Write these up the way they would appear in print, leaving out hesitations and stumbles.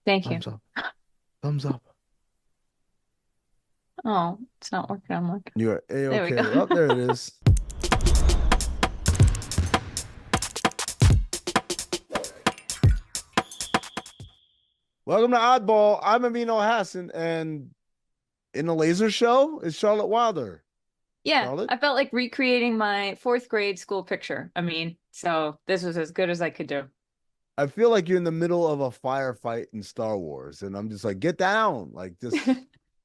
Thank you. Thumbs up. Thumbs up. Oh, it's not working. I'm like, You're there we A-okay. go. Oh, there it is. Welcome to Oddball. I'm Amin Elhassan, and in the laser show is Charlotte Wilder. Yeah, Charlotte, I felt like recreating my fourth grade school picture. So this was as good as I could do. I feel like you're in the middle of a firefight in Star Wars, and I'm just like, get down. Like, just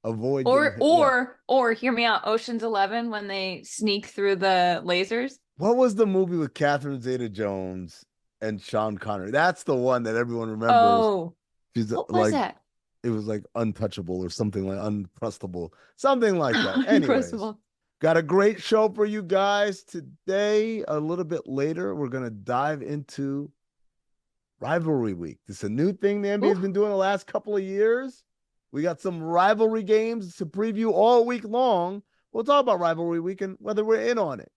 avoid getting Or hit. Yeah. or or hear me out, Ocean's 11 when they sneak through the lasers. What was the movie with Catherine Zeta-Jones and Sean Connery? That's the one that everyone remembers. Oh, She's what was like, that? it was like untouchable or something like uncrustable, something like that. Anyways, Uncrustable. got a great show for you guys today. A little bit later, we're going to dive into rivalry week. This is a new thing the NBA has Ooh, been doing the last couple of years. We got some rivalry games to preview all week long. We'll talk about rivalry week and whether we're in on it.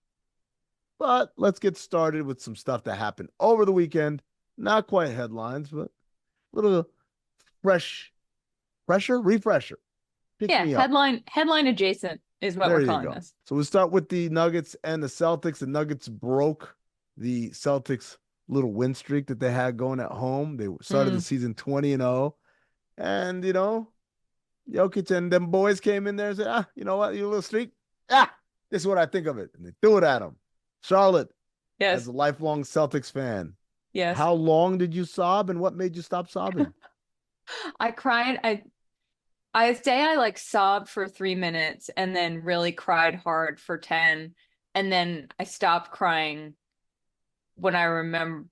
But let's get started with some stuff that happened over the weekend. Not quite headlines, but a little fresh refresher. Pick yeah, me up. headline adjacent is what There we're you calling go. this. So we'll start with the Nuggets and the Celtics. The Nuggets broke the Celtics little win streak that they had going at home. They started the Mm. season 20-0. And, Jokic and them boys came in there and said, you know what, you little streak? This is what I think of it. And they threw it at him. Charlotte, as Yes, a lifelong Celtics fan, yes. how long did you sob and what made you stop sobbing? I cried. I say I like sobbed for 3 minutes and then really cried hard for 10. And then I stopped crying when I remember.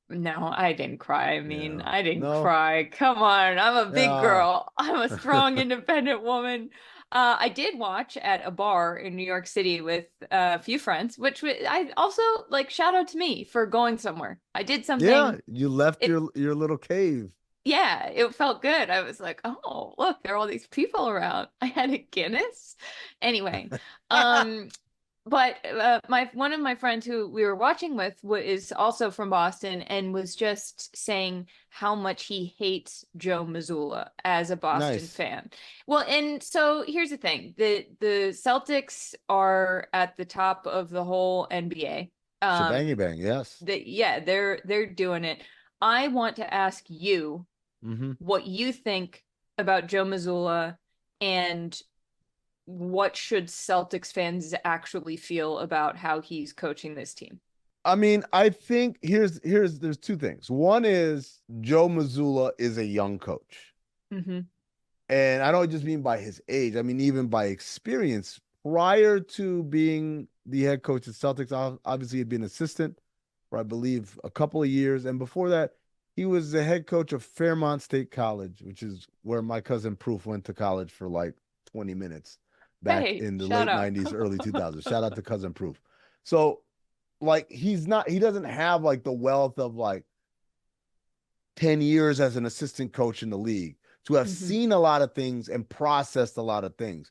No, I didn't cry. Yeah. I didn't No? cry. Come on. I'm a big Yeah. girl. I'm a strong, independent woman. I did watch at a bar in New York City with a few friends, I also like shout out to me for going somewhere. I did Yeah. something. You left It your little cave. Yeah, it felt good. I was like, oh, look, there are all these people around. I had a Guinness. Anyway, um, but my one of my friends who we were watching with is also from Boston and was just saying how much he hates Joe Mazzulla as a Boston Nice. fan. Well, and so here's the thing: the Celtics are at the top of the whole NBA. Shebangy Um, bang. Yes. yeah, they're doing it. I want to ask you Mm-hmm. what you think about Joe Mazzulla and what should Celtics fans actually feel about how he's coaching this team. I mean, I think there's two things. One is Joe Mazzulla is a young coach. Mm-hmm. And I don't just mean by his age, I mean even by experience. Prior to being the head coach at Celtics, obviously he'd been assistant for I believe a couple of years. And before that, he was the head coach of Fairmont State College, which is where my cousin Proof went to college for like 20 minutes back Hey, in the shout late out. 90s, early 2000s. Shout out to cousin Proof. So like he doesn't have like the wealth of like 10 years as an assistant coach in the league to have Mm-hmm. seen a lot of things and processed a lot of things.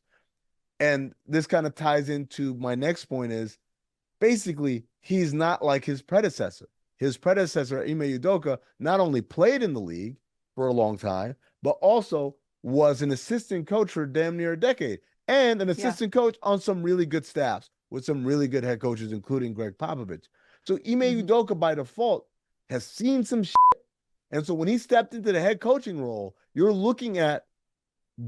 And this kind of ties into my next point is basically he's not like his predecessor. His predecessor, Ime Udoka, not only played in the league for a long time, but also was an assistant coach for damn near a decade and an Yeah. assistant coach on some really good staffs with some really good head coaches, including Greg Popovich. So Ime Mm-hmm. Udoka, by default, has seen some shit. And so when he stepped into the head coaching role, you're looking at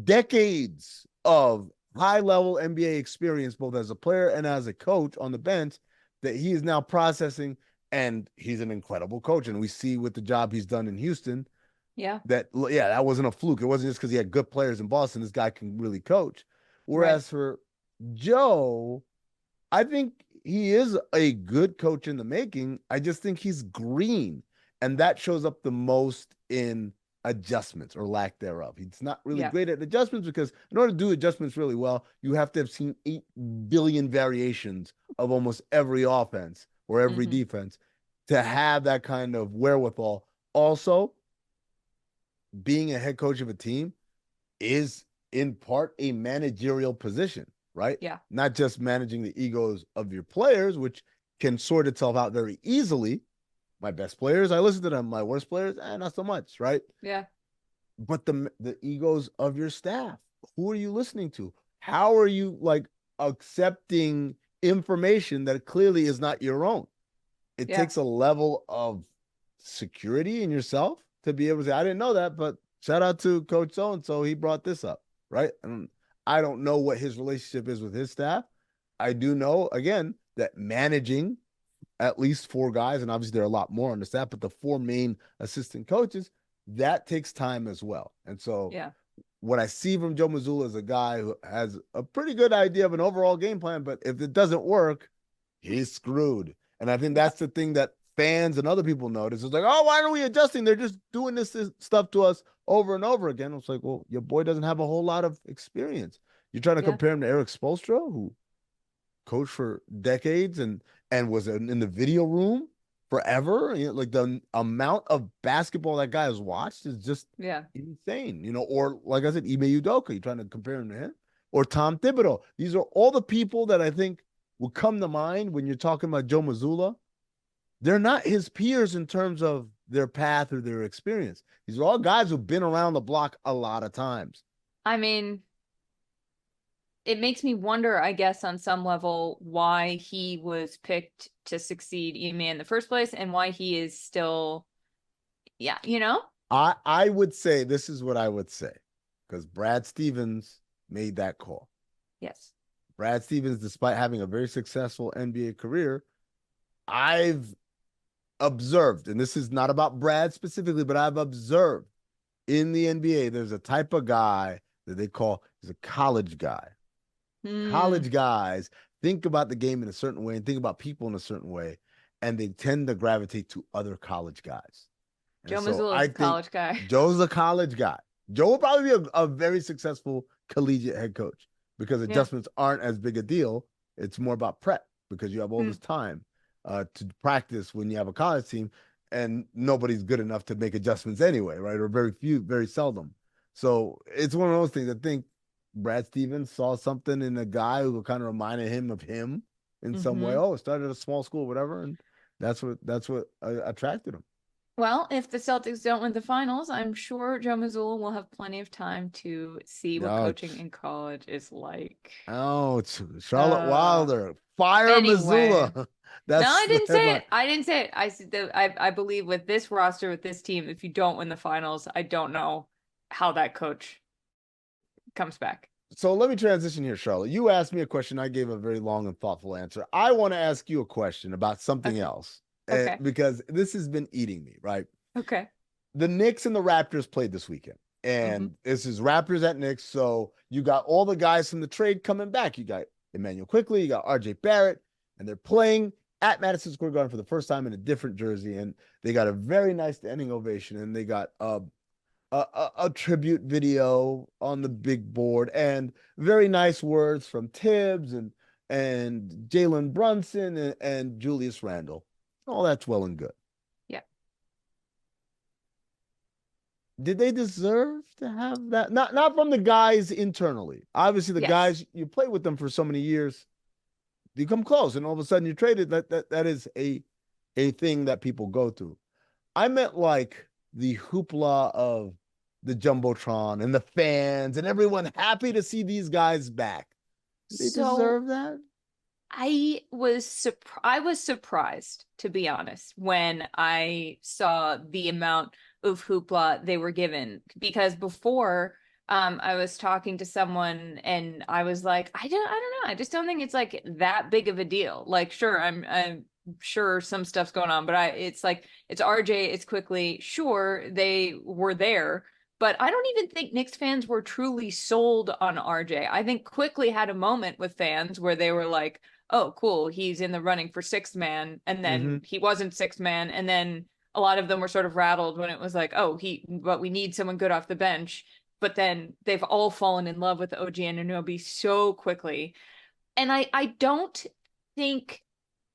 decades of high level NBA experience, both as a player and as a coach on the bench, that he is now processing. And he's an incredible coach. And we see with the job he's done in Houston Yeah. that, yeah, that wasn't a fluke. It wasn't just because he had good players in Boston. This guy can really coach. Right. Whereas for Joe, I think he is a good coach in the making. I just think he's green. And that shows up the most in adjustments or lack thereof. He's not really Yeah. great at adjustments because in order to do adjustments really well, you have to have seen 8 billion variations of almost every offense or every Mm-hmm. defense to have that kind of wherewithal. Also, being a head coach of a team is in part a managerial position, right? Yeah. Not just managing the egos of your players, which can sort itself out very easily. My best players, I listen to them. My worst players, not so much, right? Yeah. but the egos of your staff. Who are you listening to? How are you like accepting information that clearly is not your own? It Yeah. takes a level of security in yourself to be able to say, I didn't know that, but shout out to Coach So and so, he brought this up, right? And I don't know what his relationship is with his staff. I do know, again, that managing at least four guys, and obviously there are a lot more on the staff, but the four main assistant coaches, that takes time as well. And so Yeah. what I see from Joe Mazzulla is a guy who has a pretty good idea of an overall game plan, but if it doesn't work, he's screwed. And I think Yeah. that's the thing that fans and other people notice. It's like, oh, why are we adjusting? They're just doing this stuff to us over and over again. It's like, well, your boy doesn't have a whole lot of experience. You're trying to Yeah. compare him to Eric Spoelstra, who coached for decades and was in the video room forever. You know, like the amount of basketball that guy has watched is just Yeah. insane. You know, or like I said, Ime Udoka, you trying to compare him to him, or Tom Thibodeau. These are all the people that I think will come to mind when you're talking about Joe Mazzulla. They're not his peers in terms of their path or their experience. These are all guys who've been around the block a lot of times. I mean, it makes me wonder, I guess, on some level, why he was picked to succeed Ime in the first place and why he is still, yeah, you know? I would say this is what I would say because Brad Stevens made that call. Yes. Brad Stevens, despite having a very successful NBA career, I've observed, and this is not about Brad specifically, but I've observed in the NBA, there's a type of guy that they call is a college guy. Hmm. College guys think about the game in a certain way and think about people in a certain way, and they tend to gravitate to other college guys. And Joe so Mazzulla is I a think college guy. Joe's a college guy. Joe will probably be a very successful collegiate head coach because Yeah. adjustments aren't as big a deal. It's more about prep because you have all Hmm. this time to practice when you have a college team, and nobody's good enough to make adjustments anyway, right? Or very few, very seldom. So it's one of those things. I think Brad Stevens saw something in a guy who kind of reminded him of him in some way. Hmm. Oh, started at a small school, whatever, and that's what attracted him. Well, if the Celtics don't win the finals, I'm sure Joe Mazzulla will have plenty of time to see what No, coaching in college is like. oh, it's Charlotte Uh, Wilder. Fire anyway. Missoula. No, I That's the didn't say headline. it. I didn't say it. I said that I believe with this roster, with this team, if you don't win the finals, I don't know how that coach comes back. So let me transition here, Charlotte. You asked me a question. I gave a very long and thoughtful answer. I want to ask you a question about something Okay. else Okay. because this has been eating me, right? Okay. The Knicks and the Raptors played this weekend. Hmm. And this is Raptors at Knicks. So you got all the guys from the trade coming back. You got Immanuel Quickley, you got RJ Barrett, and they're playing at Madison Square Garden for the first time in a different jersey. And they got a very nice standing ovation. And they got a tribute video on the big board and very nice words from Tibbs and Jalen Brunson and Julius Randle. All that's well and good. Yeah. Did they deserve to have that? Not from the guys internally. Obviously, the Yes. guys you play with them for so many years, you come close, and all of a sudden you're traded. That is a thing that people go through. I meant like the hoopla of the jumbotron and the fans and everyone happy to see these guys back. Do they So deserve that? I was surprised, to be honest, when I saw the amount of hoopla they were given because before I was talking to someone and I was like, I don't know. I just don't think it's like that big of a deal. Like, sure, I'm sure some stuff's going on, but it's like it's RJ, it's Quickly. Sure, they were there, but I don't even think Knicks fans were truly sold on RJ. I think Quickly had a moment with fans where they were like, oh, cool, he's in the running for sixth man, and Mm-hmm. then he wasn't sixth man, and then a lot of them were sort of rattled when it was like, oh, but we need someone good off the bench. But then they've all fallen in love with OG Anunoby so quickly. And I don't think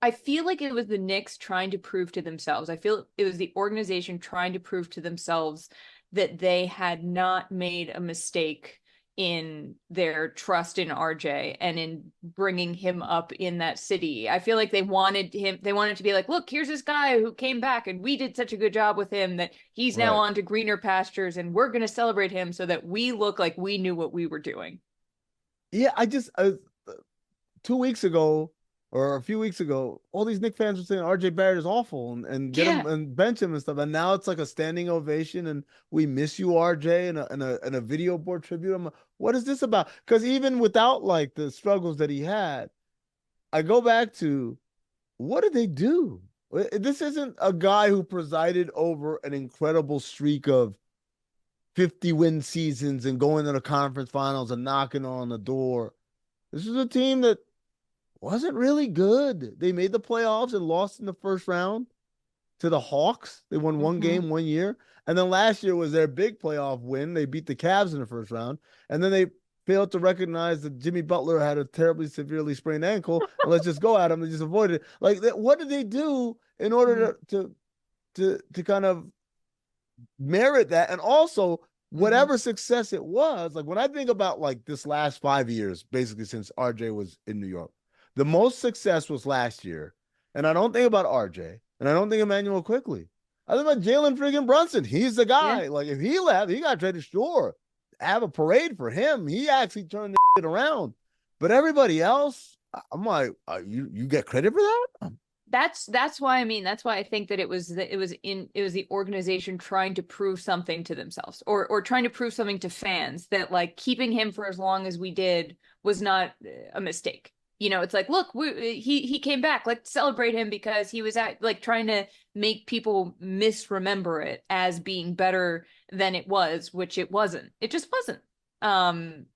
I feel like it was the Knicks trying to prove to themselves. I feel it was the organization trying to prove to themselves that they had not made a mistake in their trust in RJ and in bringing him up in that city. I feel like they wanted to be like, look, here's this guy who came back and we did such a good job with him that he's now Right. on to greener pastures and we're going to celebrate him so that we look like we knew what we were doing. Yeah, 2 weeks ago or a few weeks ago, all these Knicks fans were saying RJ Barrett is awful and get him Yeah. and bench him and stuff. And now it's like a standing ovation and we miss you, RJ, and a video board tribute. I'm like, what is this about? Because even without like the struggles that he had, I go back to what did they do? This isn't a guy who presided over an incredible streak of 50 win seasons and going to the conference finals and knocking on the door. This is a team that wasn't really good. They made the playoffs and lost in the first round to the Hawks. They won one Mm-hmm. game 1 year. And then last year was their big playoff win. They beat the Cavs in the first round. And then they failed to recognize that Jimmy Butler had a terribly severely sprained ankle. And let's just go at him. They just avoided it. Like, what did they do in order to kind of merit that? And also, whatever success it was, like when I think about like this last 5 years, basically since RJ was in New York, the most success was last year. And I don't think about RJ and I don't think Immanuel Quickley. I think about Jalen friggin' Brunson. He's the Yeah. guy. Like if he left, he got traded. Sure, have a parade for him. He actually turned the shit around. But everybody else, I'm like, you get credit for that? That's why I think that it was the organization trying to prove something to themselves or trying to prove something to fans that like keeping him for as long as we did was not a mistake. It's like, look, he came back. Let's celebrate him because he was trying to make people misremember it as being better than it was, which it wasn't. It just wasn't. Um,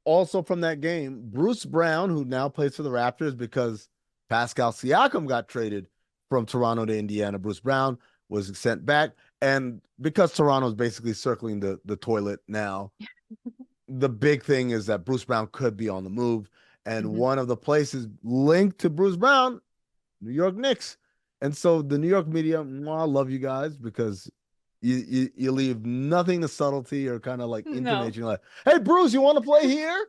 Also from that game, Bruce Brown, who now plays for the Raptors because Pascal Siakam got traded from Toronto to Indiana. Bruce Brown was sent back. And because Toronto's basically circling the toilet now, the big thing is that Bruce Brown could be on the move. And one of the places linked to Bruce Brown, New York Knicks. And so the New York media, I love you guys because you leave nothing to subtlety or kind of like no, intonation. Like, hey, Bruce, you want to play here?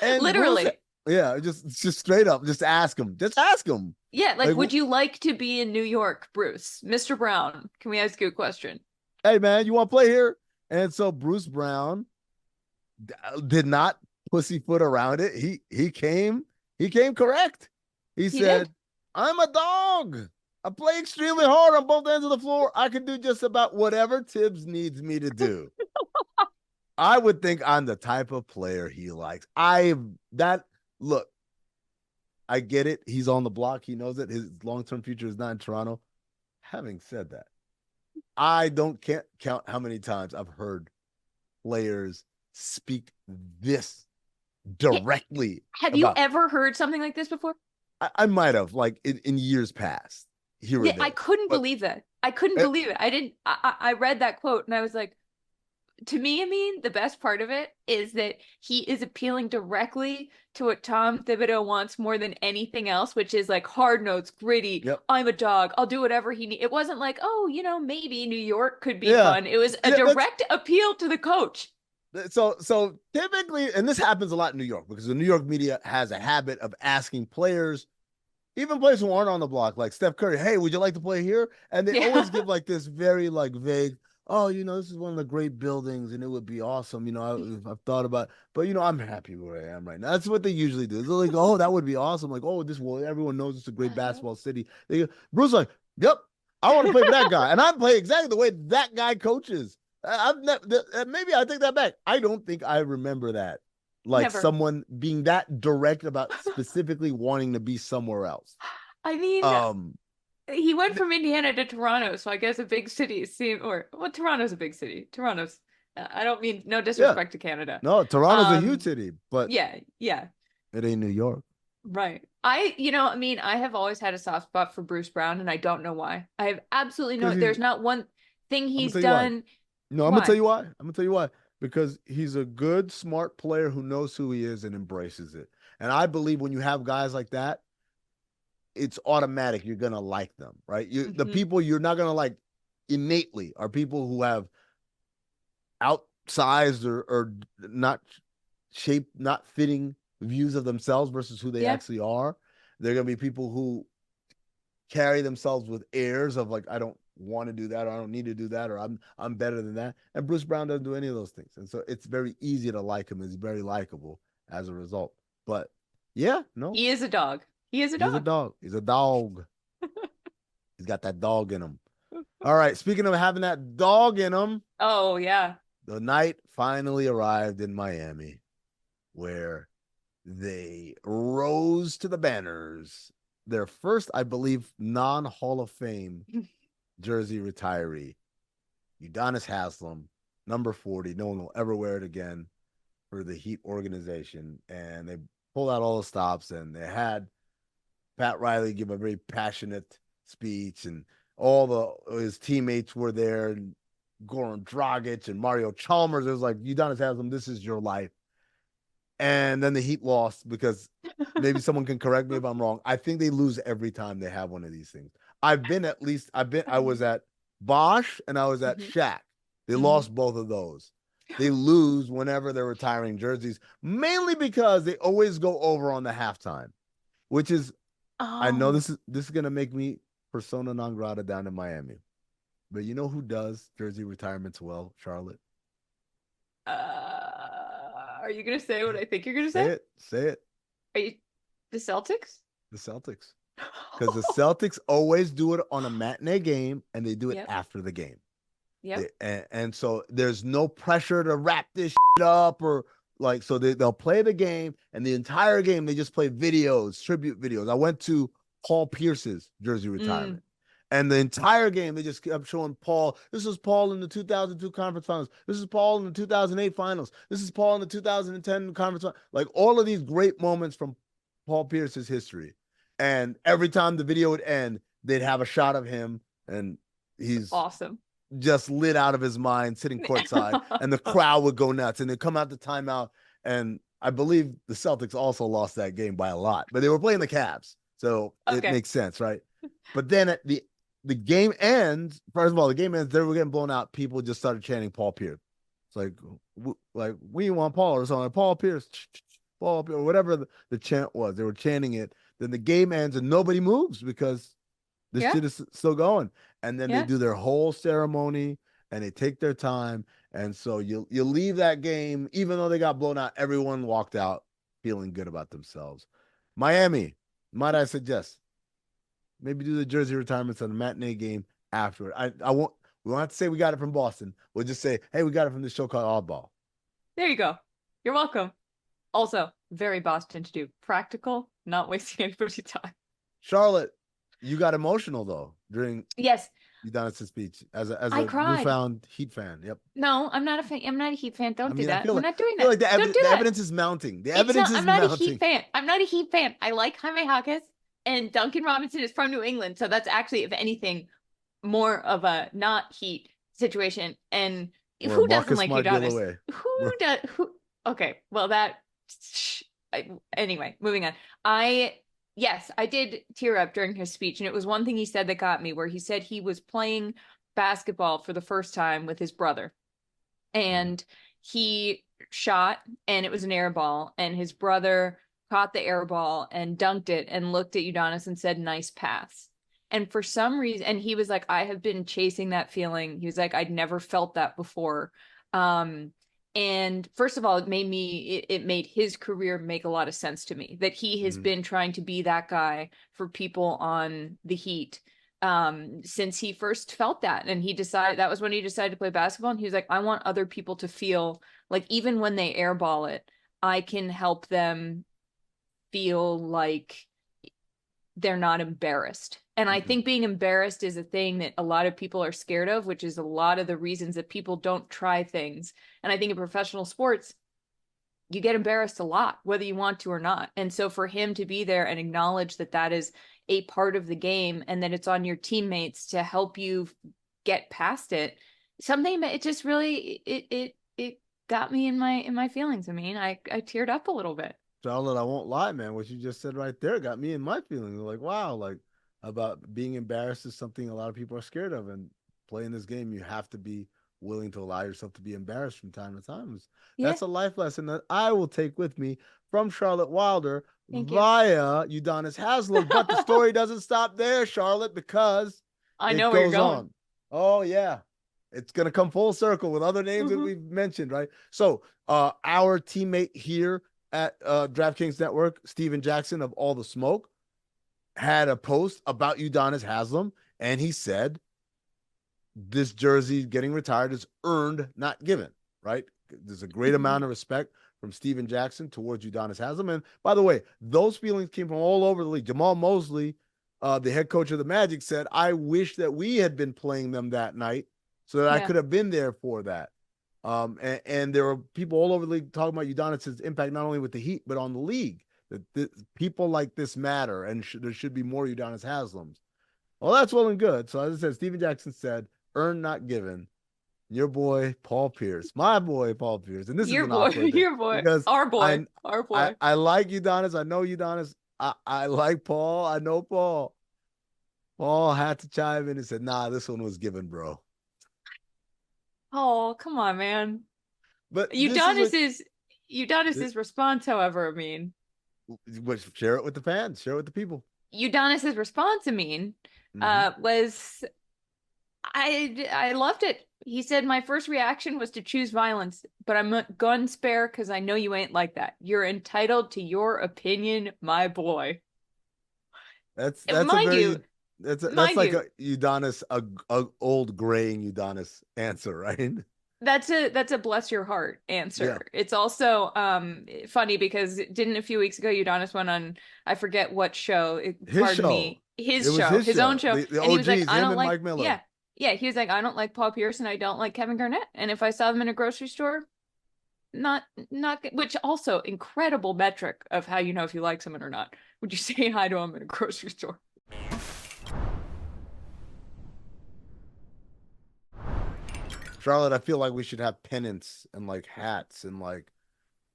And Bruce, literally. yeah, just straight up, just ask him. Just ask him. Yeah, like, Like, would you like to be in New York, Bruce? Mr. Brown, can we ask you a question? hey man, you want to play here? And so Bruce Brown did not pussyfoot around it. He came correct. He He did. said, I'm a dog. I play extremely hard on both ends of the floor. I can do just about whatever Tibbs needs me to do. I would think I'm the type of player he likes. Look, I get it. He's on the block. He knows it. His long-term future is not in Toronto. Having said that, can't count how many times I've heard players speak this directly Have you about. ever heard something like this before? I might have like in years past here or Yeah, I there, couldn't but believe that. I couldn't believe it. I didn't. I read that quote and I was like, to me, I mean, the best part of it is that he is appealing directly to what Tom Thibodeau wants more than anything else, which is like hard notes, gritty. yep, I'm a dog. I'll do whatever he needs. It wasn't like, oh, maybe New York could be yeah, fun. It was a yeah. direct appeal to the coach. So typically, and this happens a lot in New York because the New York media has a habit of asking players, even players who aren't on the block, like Steph Curry, hey, would you like to play here? And they Yeah. always give like this very like vague, oh, this is one of the great buildings and it would be awesome. I've thought about, but I'm happy where I am right now. That's what they usually do. They're like, oh, that would be awesome. Like, oh, everyone knows it's a great basketball city. Bruce like, yep, I want to play for that guy. And I play exactly the way that guy coaches. I've never, maybe I take that back. I don't think I remember that. Like Never. someone being that direct about specifically wanting to be somewhere else. I mean, Um, he went from Indiana to Toronto, so I guess a big city seem or well, Toronto's a big city. Toronto's I don't mean no yeah, disrespect to Canada. no, Toronto's a huge Um, city, but yeah, yeah, it ain't New York. right. I mean, I have always had a soft spot for Bruce Brown, and I don't know why. I have absolutely Because there's not one thing I'm gonna he's tell you why. done. No, I'm gonna tell Why? you why. I'm gonna tell you why. Because he's a good, smart player who knows who he is and embraces it. And I believe when you have guys like that, it's automatic. You're gonna like them, right? The Hmm. people you're not gonna like innately are people who have sized or not shaped, not fitting views of themselves versus who they Yeah. actually are. They're gonna be people who carry themselves with airs of like, I don't want to do that, or I don't need to do that, or I'm better than that. And Bruce Brown doesn't do any of those things. And so it's very easy to like him. He's very likable as a result. But yeah, no, He is a dog. He is a he's a dog. dog. He's a dog. He's got that dog in him. All right. Speaking of having that dog in him, Oh, yeah. the night finally arrived in Miami where they rose to the banners. Their first, I believe, non-Hall of Fame jersey retiree, Udonis Haslem, number 40. No one will ever wear it again for the Heat organization. And they pulled out all the stops, and they had Pat Riley give a very passionate speech, and all his teammates were there, and Goran Dragic and Mario Chalmers. It was like, Udonis Haslem, this is your life. And then the Heat lost because maybe someone can correct me if I'm wrong. I think they lose every time they have one of these things. I was at Bosch and I was at Mhm. Shaq. They Mhm. lost both of those. They lose whenever they're retiring jerseys, mainly because they always go over on the halftime, which is, I know Oh, this is gonna make me persona non grata down in Miami. But you know who does jersey retirements well, Charlotte? are you gonna say what I think you're gonna Say say? it, say it. Are you the Celtics? The Celtics. Because the Celtics always do it on a matinee game and they do it Yep. after the game. Yep. And so there's no pressure to wrap this shit up or like, so they'll play the game, and the entire game they just play videos, tribute videos. I went to Paul Pierce's jersey Mm. retirement. And the entire game, they just kept showing Paul. This is Paul in the 2002 conference finals. This is Paul in the 2008 finals. This is Paul in the 2010 conference finals. Like, all of these great moments from Paul Pierce's history. And every time the video would end, they'd have a shot of him, and he's Awesome. just lit out of his mind sitting courtside, and the crowd would go nuts, and they'd come out the timeout. And I believe the Celtics also lost that game by a lot, but they were playing the Cavs, so it Okay. makes sense, right? But then at the game ends. First of all, the game ends. They were getting blown out. People just started chanting Paul Pierce. It's like we want Paul or something. Like, Paul Pierce, Paul Pierce, or whatever the chant was. They were chanting it. Then the game ends and nobody moves because this Yeah. shit is still going. And then they Yeah. do their whole ceremony and they take their time. And so you leave that game, even though they got blown out, everyone walked out feeling good about themselves. Miami, might I suggest, maybe do the jersey retirements on a matinee game afterward. I won't, we won't have to say we got it from Boston. We'll just say, hey, we got it from this show called Oddball. There you go. You're welcome. Also, very Boston to do. Practical, not wasting anybody's time. Charlotte, you got emotional though during Yes, Udonis' speech as I a cried. newfound Heat fan. Yep. No, I'm not a fan. I'm not a Heat fan. I Don't do mean, that. We're not doing I feel that. like Don't do the that. evidence is mounting. The It's evidence not. is I'm not a Heat mounting. fan. I'm not a Heat fan. I like Jaime Jaquez, and Duncan Robinson is from New England, so that's actually, if anything, more of a not Heat situation. And Where who doesn't Marcus like Smart the other Udonis? way. Who does? Who? Okay, well that. Anyway, moving on. I Yes, I did tear up during his speech, and it was one thing he said that got me, where he said he was playing basketball for the first time with his brother, Mm. and he shot, and it was an air ball, and his brother caught the air ball and dunked it and looked at Udonis and said, "Nice pass." And for some reason, and he was like, I have been chasing that feeling. He was like, I'd never felt that before. And first of all, it made his career make a lot of sense to me, that he has Mm. been trying to be that guy for people on the Heat, since he first felt that. And that was when he decided to play basketball. And he was like, I want other people to feel like, even when they airball it, I can help them feel like they're not embarrassed. And I Mm. think being embarrassed is a thing that a lot of people are scared of, which is a lot of the reasons that people don't try things. And I think in professional sports, you get embarrassed a lot, whether you want to or not. And so for him to be there and acknowledge that that is a part of the game, and that it's on your teammates to help you get past it, something that it just really, it got me in my feelings. I mean, I teared up a little bit. Charlotte, I won't lie, man. What you just said right there got me in my feelings. Like, wow, like, about being embarrassed is something a lot of people are scared of. And playing this game, you have to be willing to allow yourself to be embarrassed from time to time. Yeah. That's a life lesson that I will take with me from Charlotte Wilder Thank you. via Udonis Haslem. But the story doesn't stop there, Charlotte, because I it know where you're goes going. on. Oh, yeah. It's going to come full circle with other names that Hmm. we've mentioned, right? So our teammate here at DraftKings Network, Steven Jackson of All the Smoke, had a post about Udonis Haslem, and he said this jersey getting retired is earned, not given, right? There's a great Hmm. amount of respect from Steven Jackson towards Udonis Haslem. And by the way, those feelings came from all over the league. Jamal Mosley, the head coach of the Magic, said, I wish that we had been playing them that night so that I Yeah. could have been there for that. And there were people all over the league talking about Udonis's impact, not only with the Heat, but on the league. That people like this matter, and there should be more Udonis Haslems. Well, that's well and good. So as I said, Steven Jackson said, earned, not given. Your boy, Paul Pierce, my boy, Paul Pierce. And this is Your an boy, awkward thing your boy, because our I, boy, our I, boy. I like Udonis. I know Udonis. I like Paul. I know Paul. Paul had to chime in and said, nah, this one was given, bro. Oh, come on, man. But this is Udonis's Udonis's response, however, I mean, what share it with the fans, share it with the people. Udonis's response, I mean, Mm-hmm. was I loved it. He said my first reaction was to choose violence, but I'm a gun spare because I know you ain't like that. You're entitled to your opinion, my boy. And That's a mind very you, that's mind like you, a Udonis a old graying Udonis answer, right? that's a bless your heart Yeah, answer. It's also funny because didn't a few weeks ago Udonis went on I forget what show, his pardon show. me, It his was show, his his own show. show, The and he was like, OGs, I him don't and like, Mike Miller. yeah, yeah, he was like, I don't like Paul Pierce and I don't like Kevin Garnett, and if I saw them in a grocery store, not which also incredible metric of how you know if you like someone or not. Would you say hi to them in a grocery store? Charlotte, I feel like we should have pennants and like hats and like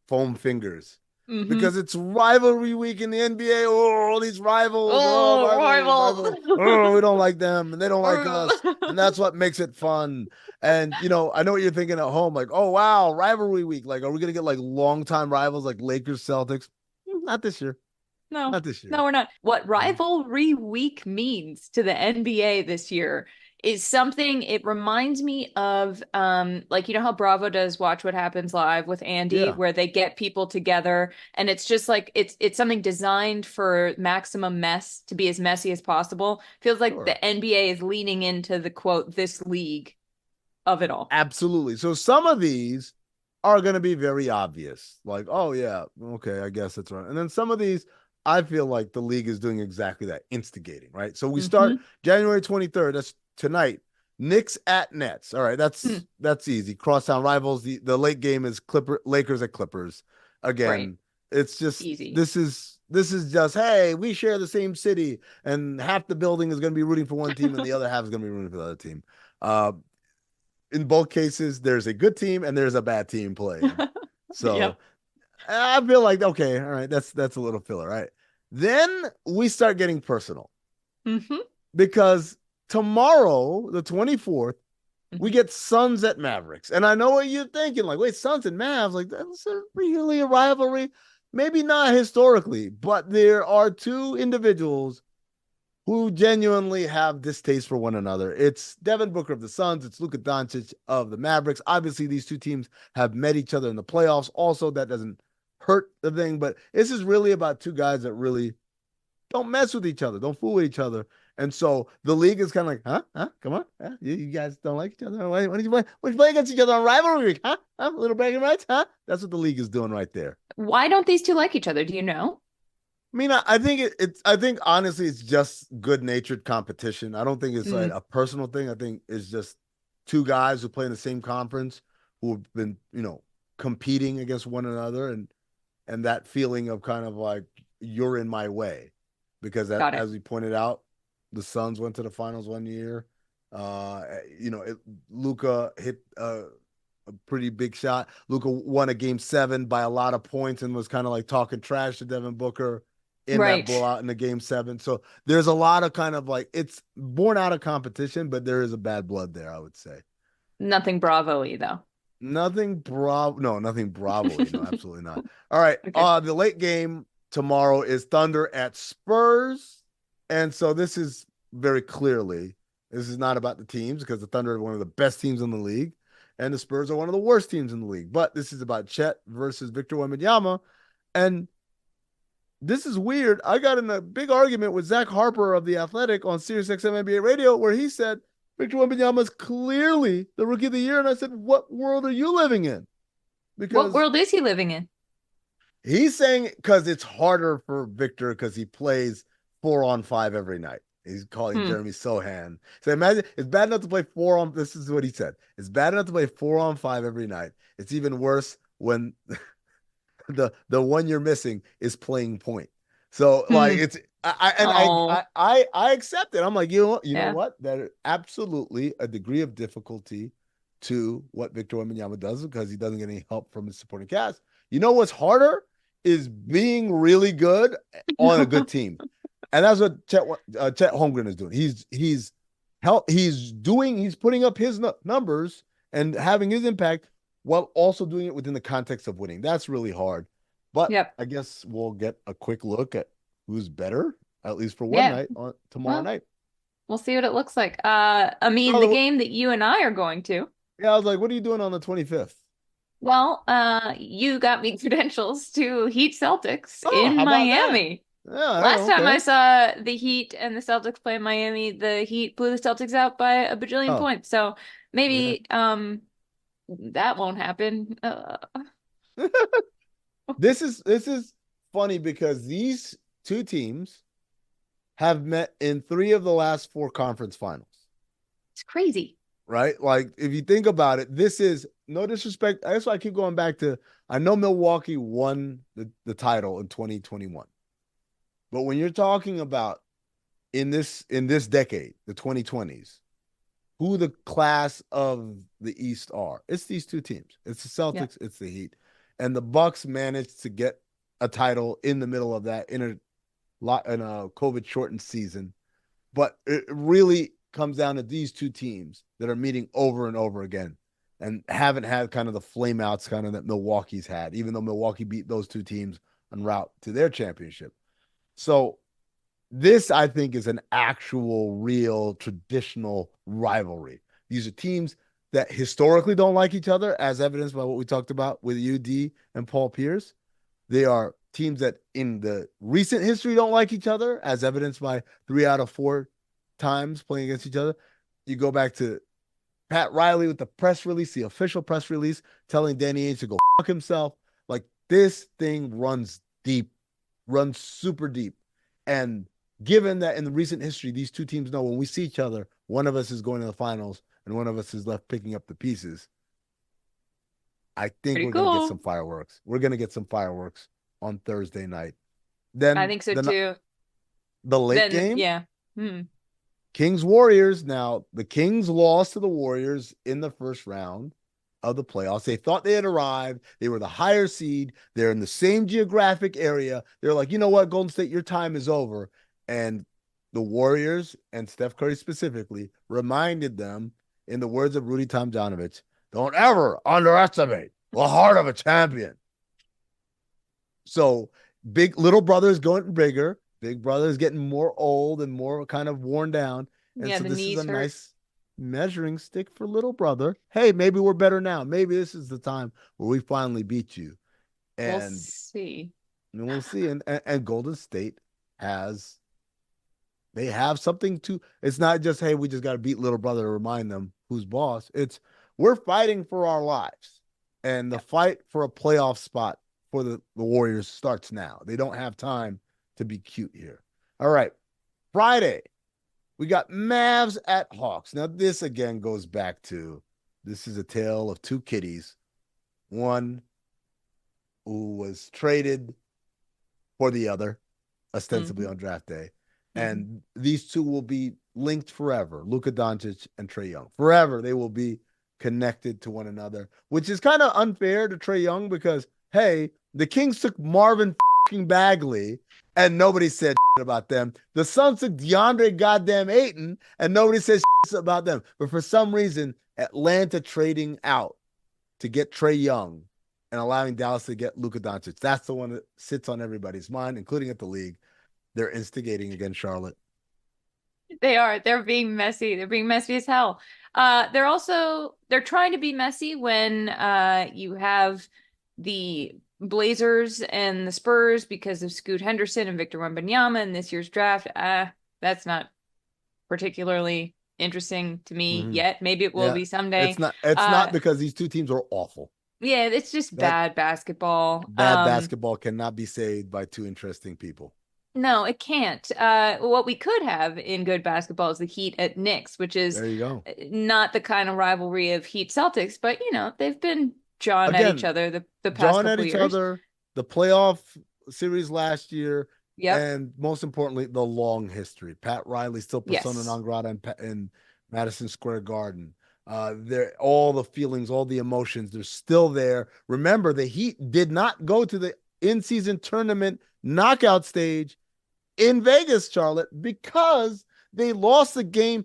foam fingers Mm-hmm. because it's rivalry week in the NBA. Oh, all these rivals. Oh, Oh, rivalry, rivalry. Oh, we don't like them and they don't like us. And rival. that's what makes it fun. And, I know what you're thinking at home. Like, oh, wow, rivalry week. Like, are we going to get like longtime rivals like Lakers, Celtics? Not this year. No, Not this year. no, we're not. What rivalry week means to the NBA this year is something, it reminds me of like you know how Bravo does Watch What Happens Live with Andy, Yeah, where they get people together and it's just like it's something designed for maximum mess to be as messy as possible. Feels like sure. the NBA is leaning into the quote, this league of it all. Absolutely. So some of these are going to be very obvious. Like, oh, yeah, okay, I guess that's right. And then some of these, I feel like the league is doing exactly that, instigating, right? So we start Mm-hmm. January 23rd. That's tonight. Knicks at Nets. All right, Hmm. that's easy. Crosstown rivals. The late game is Lakers at Clippers. Right. Again, it's just Easy. this is just, hey, we share the same city, and half the building is going to be rooting for one team, and the other half is going to be rooting for the other team. Uh, in both cases, there's a good team and there's a bad team playing. So Yep. I feel like, okay, all right, that's a little filler, right? Then we start getting personal Mm-hmm. because tomorrow, the 24th, we Mm-hmm. get Suns at Mavericks. And I know what you're thinking, like, wait, Suns and Mavs, like, that's really a rivalry. Maybe not historically, but there are two individuals who genuinely have distaste for one another. It's Devin Booker of the Suns. It's Luka Doncic of the Mavericks. Obviously, these two teams have met each other in the playoffs. Also, that doesn't hurt the thing, but this is really about two guys that really don't mess with each other, don't fool with each other. And so the league is kind of like, huh? Come on. Huh? You guys don't like each other. Why did you play? Why did you play against each other on rivalry week? Huh? Little bragging rights? Huh? That's what the league is doing right there. Why don't these two like each other? Do you know? I mean, I think I think honestly, it's just good natured competition. I don't think it's like Mm, a personal thing. I think it's just two guys who play in the same conference who have been, competing against one another, and that feeling of kind of like you're in my way, because that, got it. as we pointed out, the Suns went to the finals one year. Luka hit a pretty big shot. Luka won a game 7 by a lot of points and was kind of like talking trash to Devin Booker in that Right. blowout in the game 7. So there's a lot of kind of like, it's born out of competition, but there is a bad blood there, I would say. Nothing Bravo-y though. Nothing Bravo. No, nothing Bravo. No, absolutely not. All right. Okay. The late game tomorrow is Thunder at Spurs. And so this is very clearly, this is not about the teams because the Thunder are one of the best teams in the league and the Spurs are one of the worst teams in the league. But this is about Chet versus Victor Wembanyama. And this is weird. I got in a big argument with Zach Harper of The Athletic on SiriusXM NBA Radio where he said Victor Wembanyama is clearly the rookie of the year. And I said, what world are you living in? What Because world is he living in? he's saying because it's harder for Victor because he plays 4-on-5 every night. He's calling Hmm. Jeremy Sohan. So imagine it's bad enough to play this is what he said. It's bad enough to play 4-on-5 every night. It's even worse when the one you're missing is playing point. So like Hmm. it's Oh, I accept it. I'm like, you know yeah. what? There's absolutely a degree of difficulty to what Victor Wembanyama does because he doesn't get any help from his supporting cast. You know what's harder is being really good on a good team. And that's what Chet Holmgren is doing. He's putting up his numbers and having his impact while also doing it within the context of winning. That's really hard. But Yep. I guess we'll get a quick look at who's better, at least for one Yeah. night on tomorrow Well, night. we'll see what it looks like. I mean, the Oh, game that you and I are going to. yeah, I was like, what are you doing on the 25th? Well, you got me credentials to Heat Celtics Oh, in how about that? Miami. Yeah, Last time I okay. saw the Heat and the Celtics play in Miami, the Heat blew the Celtics out by a bajillion Oh, points. So yeah. maybe that won't happen. This is funny because these two teams have met in three of the last four conference finals, It's crazy. right? Like if you think about it, this is no disrespect. That's why I keep going back to I know Milwaukee won the title in 2021. But when you're talking about in this decade, the 2020s, who the class of the East are, it's these two teams. It's the Yeah. Celtics, it's the Heat. And the Bucks managed to get a title in the middle of that in a COVID shortened season. But it really comes down to these two teams that are meeting over and over again and haven't had kind of the flameouts kind of that Milwaukee's had, even though Milwaukee beat those two teams en route to their championship. So this, I think, is an actual, real, traditional rivalry. These are teams that historically don't like each other, as evidenced by what we talked about with UD and Paul Pierce. They are teams that in the recent history don't like each other, as evidenced by 3 out of 4 times playing against each other. You go back to Pat Riley with the press release, the official press release, telling Danny Ainge to go fuck himself. Like this thing runs deep, runs super deep. And given that in the recent history, these two teams know when we see each other, one of us is going to the finals and one of us is left picking up the pieces. I think Pretty we're going to get some cool. fireworks. We're going to get some fireworks on Thursday night. I Then think so the too. the late Then, game, yeah. Hmm. Kings Warriors. Now, the Kings lost to the Warriors in the first round of the playoffs. They thought they had arrived. They were the higher seed. They're in the same geographic area. They're like, you know what, Golden State, your time is over. And the Warriors and Steph Curry specifically reminded them, in the words of Rudy Tomjanovich, don't ever underestimate the heart of a champion. So big little brother is going bigger. Big brother is getting more old and more kind of worn down. And Yeah, so the this is a knees hurt. nice measuring stick for little brother. Hey, maybe we're better now. Maybe this is the time where we finally beat you. We'll And see. we'll see. And Golden State has they have something to it's not just, hey, we just got to beat little brother to remind them who's boss. It's we're fighting for our lives. And the Yeah. fight for a playoff spot for the Warriors starts now. They don't have time to be cute here. All right. Friday, we got Mavs at Hawks. Now, this again goes back to this is a tale of two kitties. One who was traded for the other, ostensibly Hmm. on draft day. Hmm. And these two will be linked forever. Luka Doncic and Trae Young. Forever they will be connected to one another, which is kind of unfair to Trae Young because, hey, the Kings took Marvin Bagley and nobody said about them. The Suns took DeAndre goddamn Ayton and nobody said about them. But for some reason, Atlanta trading out to get Trae Young and allowing Dallas to get Luka Doncic. That's the one that sits on everybody's mind, including at the league. They're instigating against Charlotte. They are. They're being messy. They're being messy as hell. They're trying to be messy when you have the Blazers and the Spurs because of Scoot Henderson and Victor Wembanyama in this year's draft. That's not particularly interesting to me Mm-hmm. yet. Maybe it will Yeah, be someday. it's not because these two teams are awful. Yeah, it's just That bad basketball. bad basketball cannot be saved by two interesting people. No, it can't. What we could have in good basketball is the Heat at Knicks, which is There you go. not the kind of rivalry of Heat Celtics, but they've been jawing at each Again, other the past jawing at couple each years. other, the playoff series last year, Yep. and most importantly, the long history. Pat Riley still persona Yes. non grata in Madison Square Garden. There, all the feelings, all the emotions, they're still there. Remember, the Heat did not go to the in-season tournament knockout stage in Vegas, Charlotte, because they lost the game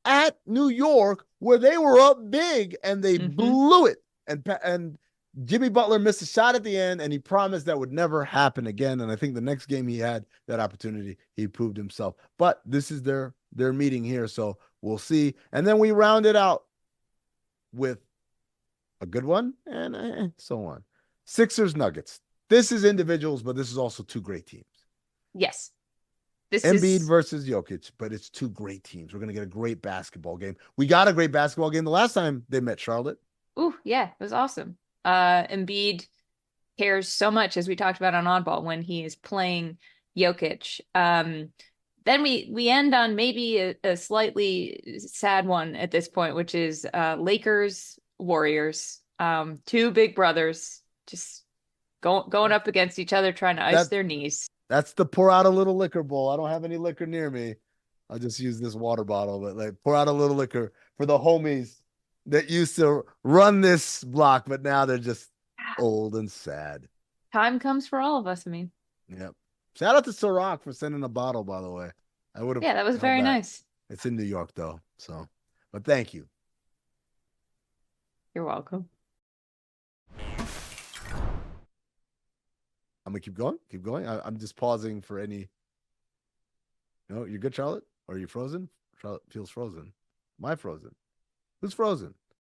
at New York where they were up big and they blew it. And Jimmy Butler missed a shot at the end, and he promised that would never happen again. And I think the next game he had that opportunity, he proved himself. But this is their meeting here, so we'll see. And then we round it out with a good one and so on. Sixers Nuggets. This is individuals, but this is also two great teams. Yes. This Embiid is versus Jokic, but it's two great teams. We're going to get a great basketball game. We got a great basketball game the last time they met Charlotte. Ooh, yeah, it was awesome. Embiid cares so much, as we talked about on Oddball, when he is playing Jokic. Then we end on maybe a slightly sad one at this point, which is Lakers Warriors. Two big brothers just going up against each other, trying to ice their knees. That's the pour out a little liquor bowl. I don't have any liquor near me. I'll just use this water bottle, but like pour out a little liquor for the homies that used to run this block, but now they're just old and sad. Time comes for all of us. I mean, yep. Shout out to Ciroc for sending a bottle, by the way. I would have. Yeah, that was very nice. It's in New York though, so. But thank you. You're welcome. I'm gonna keep going. Keep going. I'm just pausing for any. No, you're good, Charlotte? Or are you frozen? Charlotte feels frozen. Am I frozen? Who's frozen?